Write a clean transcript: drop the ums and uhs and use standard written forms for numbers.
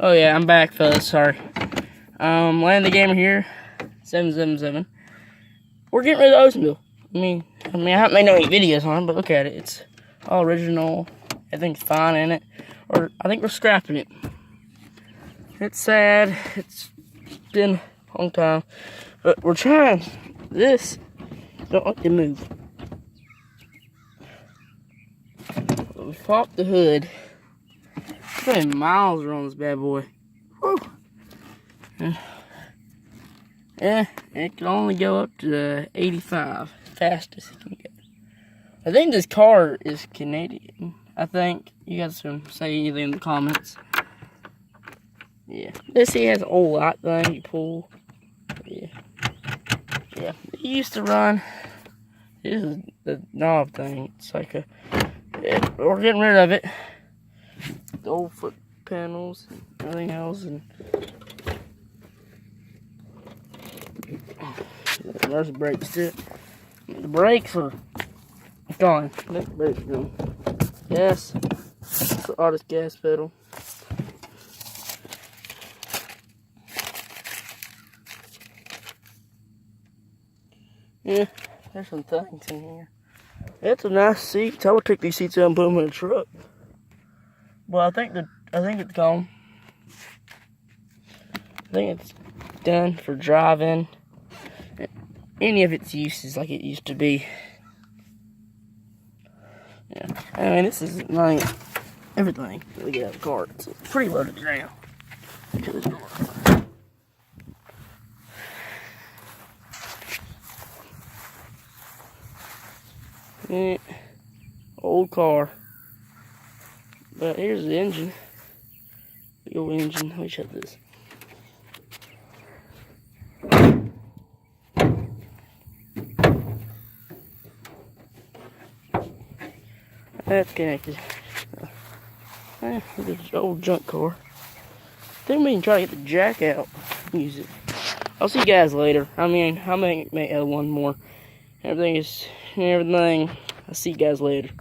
Oh yeah, I'm back, fellas. Sorry. Land the Gamer here, 777. We're getting rid of Oceanville. I mean, I haven't made any videos on it, but look at it. It's all original. Everything's fine in it. Or I think we're scrapping it. It's sad. It's been a long time, but we're trying. This don't like to move. We popped the hood. How many miles are on this bad boy? Whew. Yeah, it can only go up to 85, fastest it can go. I think this car is Canadian. I think you guys can say anything in the comments. Yeah, this here has an old light thing you pull. Yeah, it used to run. This is the knob thing. It's like a. Yeah, we're getting rid of it. The old foot panels and everything else, and there's the brakes too. The brakes are gone. The brakes are gone. Gas, the oddest gas pedal. Yeah, there's some things in here. It's a nice seat. I would take these seats out and put them in a truck. Well, I think it's gone. I think it's done for driving. Any of its uses like it used to be. Yeah, I mean this is like everything that we get out of the car. It's pretty low to the ground. To the door. Yeah, old car. But here's the engine. Big old engine. Let me shut this. That's connected. This old junk car. I think we can try to get the jack out. Use it. I'll see you guys later. I may make one more. Everything. I'll see you guys later.